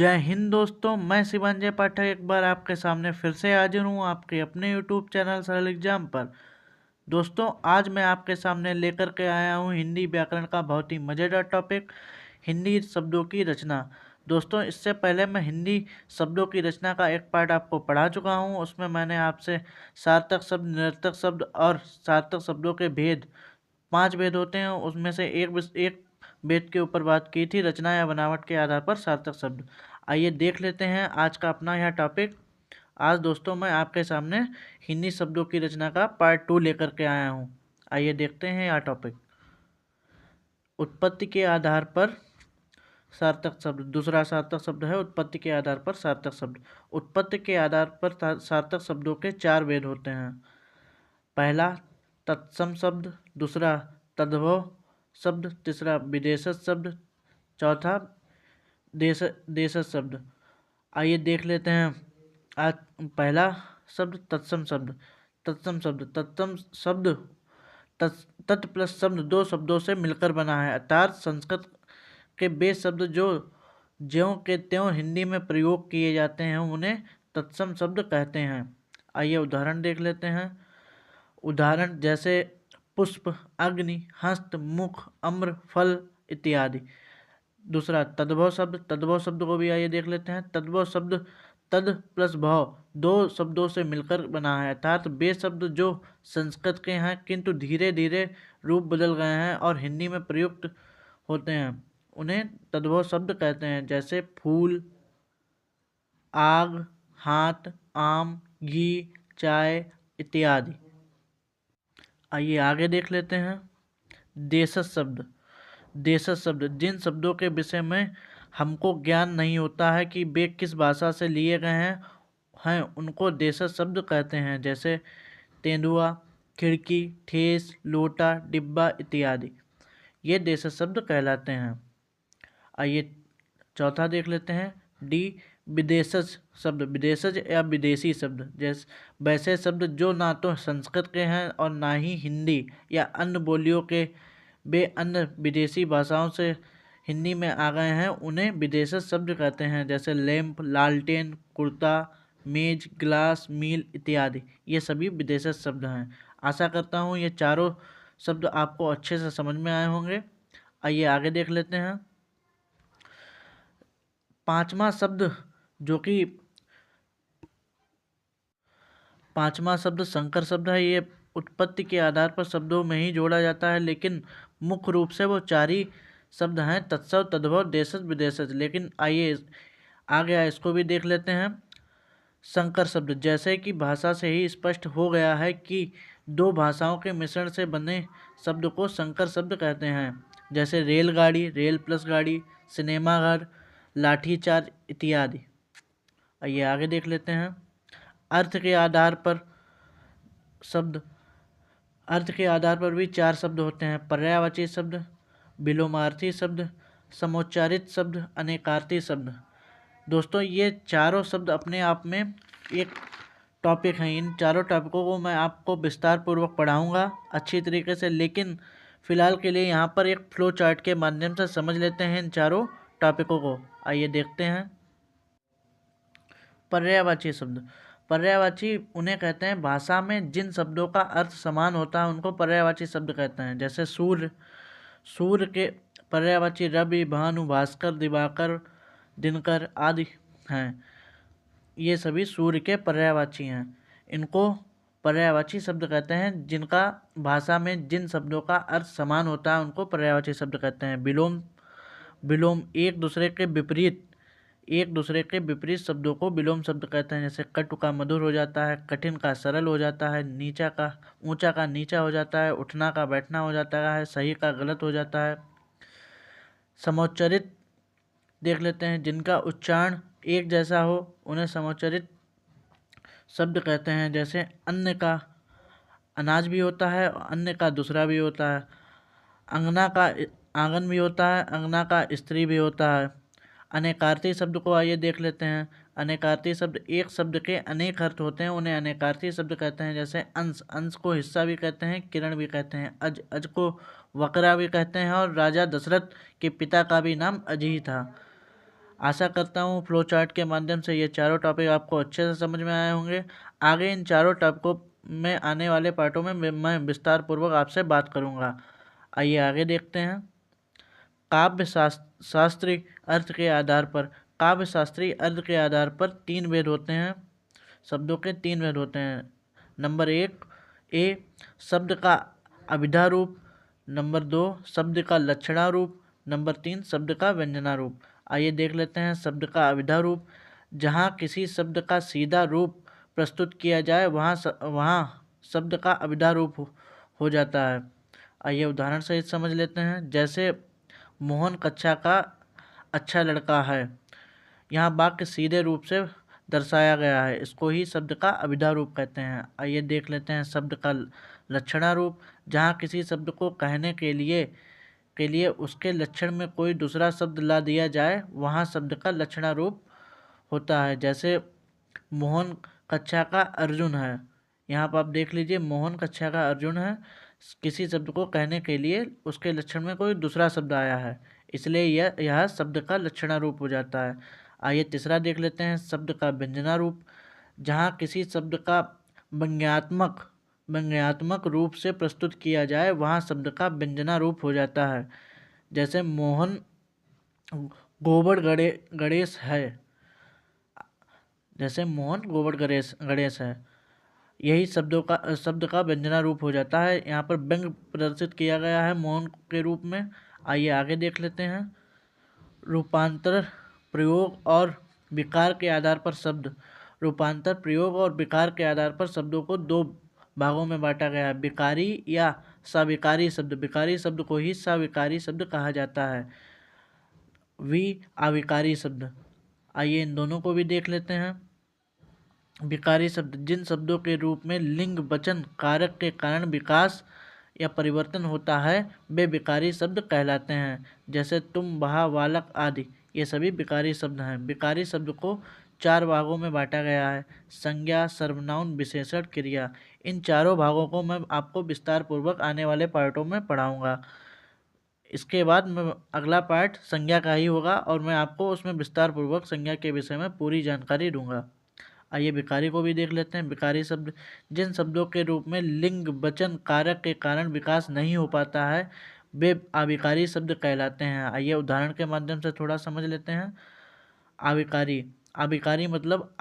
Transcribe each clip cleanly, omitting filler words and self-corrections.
जय हिंद दोस्तों, मैं शिवांजय पाठक एक बार आपके सामने फिर से हाजिर हूँ आपके अपने यूट्यूब चैनल सरल एग्जाम पर। दोस्तों, आज मैं आपके सामने लेकर के आया हूँ हिंदी व्याकरण का बहुत ही मज़ेदार टॉपिक, हिंदी शब्दों की रचना। दोस्तों, इससे पहले मैं हिंदी शब्दों की रचना का एक पार्ट आपको पढ़ा चुका हूँ। उसमें मैंने आपसे सार्थक शब्द, निरर्थक शब्द और सार्थक शब्दों के भेद, 5 भेद होते हैं, उसमें से एक भेद के ऊपर बात की थी, रचना या बनावट के आधार पर सार्थक शब्द। आइए देख लेते हैं आज का अपना यह टॉपिक। आज दोस्तों मैं आपके सामने हिंदी शब्दों की रचना का पार्ट 2 लेकर के आया हूँ। आइए देखते हैं यह टॉपिक। उत्पत्ति के आधार पर सार्थक शब्द। दूसरा सार्थक शब्द है उत्पत्ति के आधार पर सार्थक शब्द। उत्पत्ति के आधार पर सार्थक शब्दों के 4 भेद होते हैं। पहला तत्सम शब्द, दूसरा तद्भव शब्द, तीसरा विदेशज शब्द, चौथा देशज शब्द। आइए देख लेते हैं। आज पहला शब्द तत्सम शब्द। तत्सम शब्द तत् प्लस शब्द 2 शब्दों से मिलकर बना है, अर्थात संस्कृत के वे शब्द जो ज्यों के त्यों हिंदी में प्रयोग किए जाते हैं उन्हें तत्सम शब्द कहते हैं। आइए उदाहरण देख लेते हैं। उदाहरण जैसे पुष्प, अग्नि, हस्त, मुख, अम्र, फल इत्यादि। दूसरा तद्भव शब्द को भी आइए देख लेते हैं। तद्भव शब्द तद प्लस भव 2 शब्दों से मिलकर बना है, अर्थात वे शब्द जो संस्कृत के हैं किंतु धीरे धीरे रूप बदल गए हैं और हिंदी में प्रयुक्त होते हैं, उन्हें तद्भव शब्द कहते हैं। जैसे फूल, आग, हाथ, आम, घी, चाय इत्यादि। आइए आगे देख लेते हैं। देशज शब्द जिन शब्दों के विषय में हमको ज्ञान नहीं होता है कि वे किस भाषा से लिए गए हैं उनको देशज शब्द कहते हैं। जैसे तेंदुआ, खिड़की, ठेस, लोटा, डिब्बा इत्यादि, ये देशज शब्द कहलाते हैं। आइए चौथा देख लेते हैं। डी विदेशज शब्द। विदेशज या विदेशी शब्द जैसे वैसे शब्द जो ना तो संस्कृत के हैं और ना ही हिंदी या अन्य बोलियों के, वे अन्य विदेशी भाषाओं से हिंदी में आ गए हैं, उन्हें विदेशज शब्द कहते हैं। जैसे लैंप, लालटेन, कुर्ता, मेज, ग्लास, मील इत्यादि, ये सभी विदेशज शब्द हैं। आशा करता हूँ ये चारों शब्द आपको अच्छे से समझ में आए होंगे। आइए आगे देख लेते हैं। पांचवा शब्द संकर शब्द है। ये उत्पत्ति के आधार पर शब्दों में ही जोड़ा जाता है, लेकिन मुख्य रूप से वो 4 ही शब्द हैं, तत्सव, तद्भव, देशज, विदेशज। लेकिन आइए आगे इसको भी देख लेते हैं। संकर शब्द जैसे कि भाषा से ही स्पष्ट हो गया है कि 2 भाषाओं के मिश्रण से बने शब्द को संकर शब्द कहते हैं। जैसे रेलगाड़ी, रेल प्लस गाड़ी, सिनेमाघर, लाठीचार्ज इत्यादि। आइए आगे देख लेते हैं। अर्थ के आधार पर भी 4 शब्द होते हैं। पर्यायवाची शब्द, विलोमार्थी शब्द, समोच्चारित शब्द, अनेकार्थी शब्द। दोस्तों, ये चारों शब्द अपने आप में एक टॉपिक हैं। इन चारों टॉपिकों को मैं आपको विस्तार पूर्वक पढ़ाऊँगा अच्छी तरीके से, लेकिन फ़िलहाल के लिए यहाँ पर एक फ्लो चार्ट के माध्यम से समझ लेते हैं इन चारों टॉपिकों को। आइए देखते हैं। पर्यायवाची शब्द। पर्यायवाची उन्हें कहते हैं भाषा में जिन शब्दों का अर्थ समान होता है उनको पर्यायवाची शब्द कहते हैं। जैसे सूर्य के पर्यायवाची रवि, भानु, भास्कर, दिवाकर, दिनकर आदि हैं। ये सभी सूर्य के पर्यायवाची हैं। इनको पर्यायवाची शब्द कहते हैं। जिनका भाषा में जिन शब्दों का अर्थ समान होता है उनको पर्यायवाची शब्द कहते हैं। विलोम एक दूसरे के विपरीत शब्दों को विलोम शब्द कहते हैं। जैसे कटु का मधुर हो जाता है, कठिन का सरल हो जाता है, ऊंचा का नीचा हो जाता है, उठना का बैठना हो जाता है, सही का गलत हो जाता है। समोच्चरित देख लेते हैं। जिनका उच्चारण एक जैसा हो उन्हें समोच्चरित शब्द कहते हैं। जैसे अन्न का अनाज भी होता है और अन्न का दूसरा भी होता है। अंगना का आंगन भी होता है, अंगना का स्त्री भी होता है। अनेकार्थी शब्द को आइए देख लेते हैं। अनेकार्थी शब्द एक शब्द के अनेक अर्थ होते हैं, उन्हें अनेकार्थी शब्द कहते हैं। जैसे अंश को हिस्सा भी कहते हैं, किरण भी कहते हैं। अज को वक्रा भी कहते हैं और राजा दशरथ के पिता का भी नाम अज ही था। आशा करता हूँ फ्लो चार्ट के माध्यम से ये चारों टॉपिक आपको अच्छे से समझ में आए होंगे। आगे इन चारों टॉपिकों में आने वाले पार्टों में मैं विस्तार पूर्वक आपसे बात करूँगा। आइए आगे देखते हैं। शास्त्रीय अर्थ के आधार पर काव्य शास्त्रीय अर्थ के आधार पर तीन भेद होते हैं। शब्दों के तीन भेद होते हैं। नंबर 1 ए शब्द का अभिधा रूप, नंबर 2 शब्द का लक्षणा रूप, नंबर 3 शब्द का व्यंजना रूप। आइए देख लेते हैं शब्द का अभिधा रूप। जहाँ किसी शब्द का सीधा रूप प्रस्तुत किया जाए वहाँ शब्द का अभिधा रूप हो जाता है। आइए उदाहरण सहित समझ लेते हैं। जैसे मोहन कक्षा का अच्छा लड़का है। यहाँ वाक्य सीधे रूप से दर्शाया गया है, इसको ही शब्द का अभिधा रूप कहते हैं। आइए देख लेते हैं शब्द का लक्षणा रूप। जहाँ किसी शब्द को कहने के लिए उसके लक्षण में कोई दूसरा शब्द ला दिया जाए वहाँ शब्द का लक्षणा रूप होता है। जैसे मोहन कक्षा का अर्जुन है। यहाँ पर आप देख लीजिए मोहन कक्षा का अर्जुन है। किसी शब्द को कहने के लिए उसके लक्षण में कोई दूसरा शब्द आया है, इसलिए यह शब्द का लक्षणा रूप हो जाता है। आइए तीसरा देख लेते हैं शब्द का व्यंजना रूप। जहाँ किसी शब्द का व्यंग्यात्मक रूप से प्रस्तुत किया जाए वहाँ शब्द का व्यंजना रूप हो जाता है। जैसे मोहन गोबर गणेश है। जैसे मोहन गोबर गणेश है, यही शब्द का व्यंजना रूप हो जाता है। यहाँ पर व्यंग प्रदर्शित किया गया है मोहन के रूप में। आइए आगे देख लेते हैं। रूपांतर प्रयोग और विकार के आधार पर शब्द। रूपांतर प्रयोग और विकार के आधार पर शब्दों को दो भागों में बांटा गया है, विकारी या सविकारी शब्द। विकारी शब्द को ही सविकारी शब्द कहा जाता है, अविकारी शब्द। आइए इन दोनों को भी देख लेते हैं। विकारी शब्द जिन शब्दों के रूप में लिंग वचन कारक के कारण विकास या परिवर्तन होता है वे विकारी शब्द कहलाते हैं। जैसे तुम, वह, बालक आदि, ये सभी विकारी शब्द हैं। विकारी शब्द को चार भागों में बांटा गया है, संज्ञा, सर्वनाम, विशेषण, क्रिया। इन चारों भागों को मैं आपको विस्तार पूर्वक आने वाले पार्टों में पढ़ाऊंगा। इसके बाद मैं अगला पार्ट संज्ञा का ही होगा और मैं आपको उसमें विस्तार पूर्वक संज्ञा के विषय में पूरी जानकारी दूंगा। आइए विकारी को भी देख लेते हैं। विकारी शब्द जिन शब्दों के रूप में लिंग वचन कारक के कारण विकास नहीं हो पाता है वे अविकारी शब्द कहलाते हैं। आइए उदाहरण के माध्यम से थोड़ा समझ लेते हैं। अविकारी अविकारी मतलब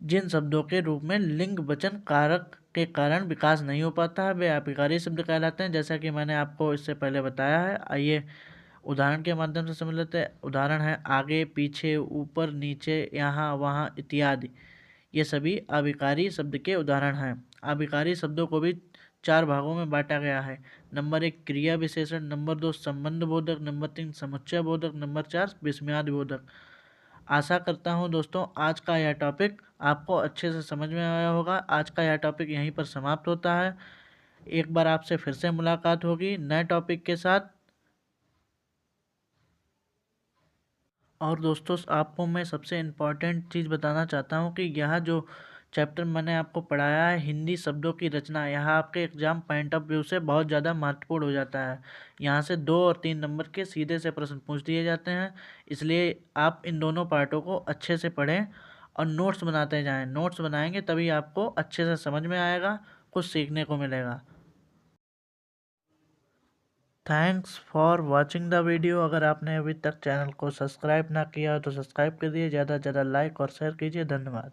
जिन शब्दों के रूप में लिंग वचन कारक के कारण विकास नहीं हो पाता है वे अविकारी शब्द कहलाते हैं, जैसा कि मैंने आपको इससे पहले बताया है। आइए उदाहरण के माध्यम से समझ लेते हैं। उदाहरण है आगे, पीछे, ऊपर, नीचे, यहाँ, वहाँ इत्यादि। ये सभी अविकारी शब्द के उदाहरण हैं। अविकारी शब्दों को भी चार भागों में बांटा गया है। नंबर 1 क्रिया विशेषण, नंबर 2 संबंध बोधक, नंबर 3 समुच्चय बोधक, नंबर 4 विस्मयादि बोधक। आशा करता हूँ दोस्तों आज का यह टॉपिक आपको अच्छे से समझ में आया होगा। आज का यह टॉपिक यहीं पर समाप्त होता है। एक बार आपसे फिर से मुलाकात होगी नए टॉपिक के साथ। और दोस्तों आपको मैं सबसे इम्पॉर्टेंट चीज़ बताना चाहता हूँ कि यह जो चैप्टर मैंने आपको पढ़ाया है हिंदी शब्दों की रचना, यह आपके एग्जाम पॉइंट ऑफ व्यू से बहुत ज़्यादा महत्वपूर्ण हो जाता है। यहाँ से 2 और 3 नंबर के सीधे से प्रश्न पूछ दिए जाते हैं, इसलिए आप इन दोनों पार्टों को अच्छे से पढ़ें और नोट्स बनाते जाएँ। नोट्स बनाएंगे तभी आपको अच्छे से समझ में आएगा, कुछ सीखने को मिलेगा। Thanks for watching the video. अगर आपने अभी तक चैनल को सब्सक्राइब ना किया हो तो सब्सक्राइब कर दिए, ज़्यादा से ज़्यादा लाइक और शेयर कीजिए। धन्यवाद।